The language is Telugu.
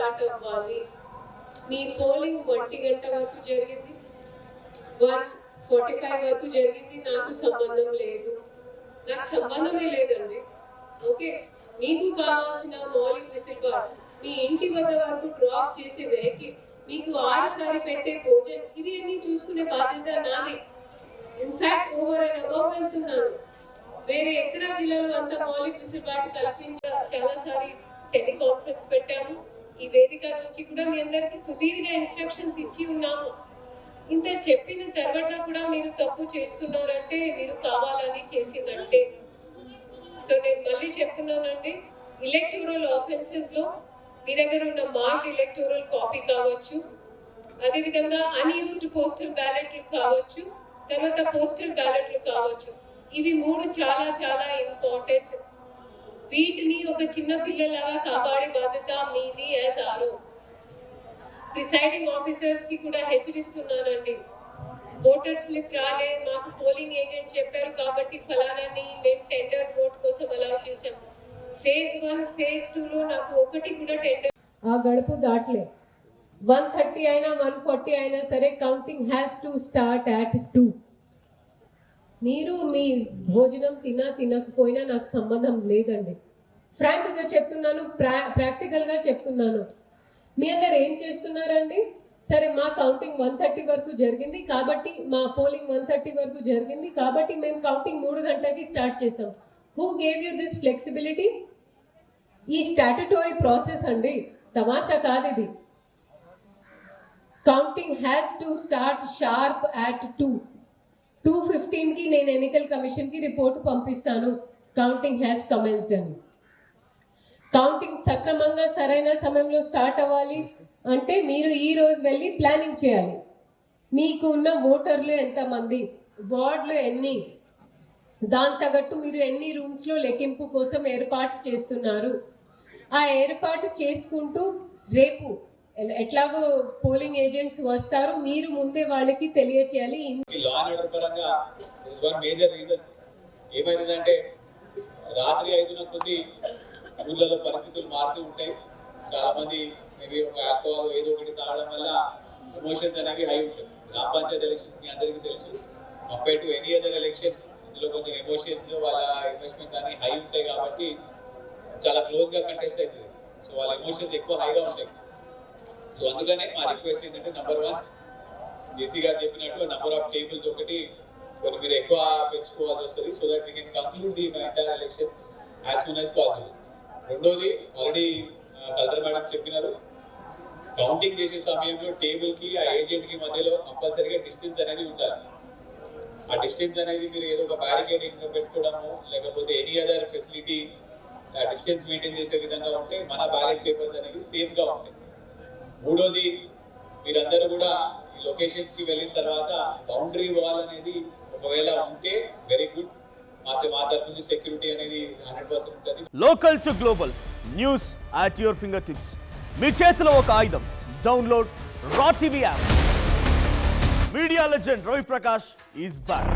స్టార్ట్ అవ్వాలి. మీ పోలింగ్ 1 గంట వరకు జరిగింది, 1:45 వరకు జరిగింది. నాకు సంబంధం లేదు, నాకు సంబంధమే లేదండి. ఓకే, మీకు కావాల్సిన మౌలిక వెసులుబాటు, మీ ఇంటి వద్ద వరకు డ్రాప్ చేసే వెహికల్, మీకు 6 సారి పెట్టే భోజనం, ఇవి అన్ని చూసుకునే బాధ్యత నాది. ఇన్ఫాక్ట్ ఓవర్ అండ్ అబౌవ్ వెళ్తున్నాను. వేరే ఎక్కడ జిల్లాలో అంత మౌలిక వెసులుబాటు చాలా సారి టెలికాన్ఫరెన్స్ పెట్టాము. ఈ వేదిక నుంచి కూడా మీ అందరికి సుదీర్ఘ ఇన్స్ట్రక్షన్స్ ఇచ్చి ఉన్నాము. ఇంత చెప్పిన తర్వాత కూడా మీరు తప్పు చేస్తున్నారంటే మీరు కావాలని చేసిందంటే. సో నేను మళ్ళీ చెప్తున్నానండి, ఎలక్టోరల్ ఆఫెన్సెస్ లో మీ దగ్గర ఉన్న మార్క్డ్ ఎలక్టోరల్ కాపీ కావచ్చు, అదేవిధంగా అన్యూజ్డ్ పోస్టల్ బ్యాలెట్లు కావచ్చు, తర్వాత పోస్టల్ బ్యాలెట్లు కావచ్చు. ఇవి 3 చాలా చాలా ఇంపార్టెంట్. వీటిని ఒక చిన్న పిల్లలాగా కాపాడే బాధ్యత మీది యాజ్ ఆర్ఓ. ప్రిసైడింగ్ ఆఫీసర్స్ కి కూడా హెచ్చరిస్తున్నానండి, ఓటర్ స్లిప్ రాలే, మాకు పోలింగ్ ఏజెంట్ చెప్పారు కాబట్టి ఫలానాని మేము టెండర్ ఓట్ కోసం అలౌ చేసాము. ఫేజ్ 1 ఫేజ్ 2లో నాకు ఒకటి కూడా టెండర్ ఆ గడుపు దాటలే. 1:30 అయినా 1:40 అయినా సరే counting has to start at 2. మీరు మీ భోజనం తినకపోయినా నాకు సంబంధం లేదండి. ఫ్రాంక్గా చెప్తున్నాను, ప్రాక్టికల్గా చెప్తున్నాను. మీ అందరు ఏం చేస్తున్నారండి? సరే, మా కౌంటింగ్ 1:30 వరకు జరిగింది కాబట్టి, మా పోలింగ్ 1:30 వరకు జరిగింది కాబట్టి మేము కౌంటింగ్ 3 గంటలకి స్టార్ట్ చేస్తాం. Who gave you this flexibility? ఈ స్టాట్యుటరీ ప్రాసెస్ అండి, తమాషా కాదు ఇది. Counting has to start sharp at 2:15కి నేను ఎన్నికల కమిషన్ కి రిపోర్ట్ పంపిస్తాను, కౌంటింగ్ హ్యాస్ కమెన్స్డ్ అని. కౌంటింగ్ సక్రమంగా సరైన సమయంలో స్టార్ట్ అవ్వాలి అంటే మీరు ఈ రోజు వెళ్ళి ప్లానింగ్ చేయాలి. మీకు ఉన్న ఓటర్లు ఎంతమంది, వార్డులు ఎన్ని, దాని తగ్గట్టు మీరు ఎన్ని రూమ్స్లో లెక్కింపు కోసం ఏర్పాటు చేస్తున్నారు, ఆ ఏర్పాటు చేసుకుంటూ రేపు ఎట్లాగో పోలింగ్ ఏజెంట్స్ వస్తారు, మీరు ముందే వాళ్ళకి తెలియచేయాలి. లా అండ్ ఆర్డర్ పరంగా వన్ మేజర్ రీజన్ ఏమైందంటే, రాత్రి 5 కొద్ది ఊళ్ళలో పరిస్థితులు మారుతూ ఉంటాయి. చాలా మంది మేబీ ఒక ఆల్కహాల్ ఏదో ఒకటి తాగడం వల్ల ఎమోషన్స్ అనేవి హై ఉంటాయి. గ్రామ పంచాయతీ ఎలక్షన్స్ మీ అందరికీ తెలుసు, compare to any other election ఇందులో కొంచెం ఎమోషన్స్, వాళ్ళ ఇన్వెస్ట్మెంట్స్ అన్ని హై ఉంటాయి కాబట్టి చాలా క్లోజ్గా కంటెస్ట్ అవుతుంది. సో వాళ్ళ ఎమోషన్స్ ఎక్కువ హైగా ఉంటాయి. సో అందుకనే మా రిక్వెస్ట్ ఏంటంటే, నెంబర్ 1 జేసీ గారు చెప్పినట్టు నెంబర్ ఆఫ్ టేబుల్స్ ఒకటి కొన్ని మీరు ఎక్కువ పెంచుకోవాల్సి వస్తుంది, so that we can conclude the entire election as soon as possible. రెండోది, ఆల్రెడీ కలెక్టర్ మేడం చెప్పినారు, కౌంటింగ్ చేసే సమయంలో టేబుల్ కి ఆ ఏజెంట్ కి మధ్యలో కంపల్సరీగా డిస్టెన్స్ అనేది ఉండాలి. ఆ డిస్టెన్స్ అనేది మీరు ఏదో ఒక బ్యారికేడింగ్ పెట్టుకోవడము లేకపోతే ఎనీ అదర్ ఫెసిలిటీ ఆ డిస్టెన్స్ మెయింటైన్ చేసే విధంగా ఉంటే మన బ్యాలెట్ పేపర్స్ అనేవి సేఫ్ గా ఉంటాయి. మూడోది, మీరందరూ కూడా ఈ లొకేషన్స్ కి వెళ్ళిన తర్వాత బౌండరీ వాల్ అనేది ఒకవేళ ఉంటే వెరీ గుడ్. మా తరపు నుంచి సెక్యూరిటీ అనేది 100% ఉంటుంది. Local to global news at your fingertips. మీ చేతిలో ఒక ఆయుధం. Download raw TV app. Media legend Ravi Prakash is back.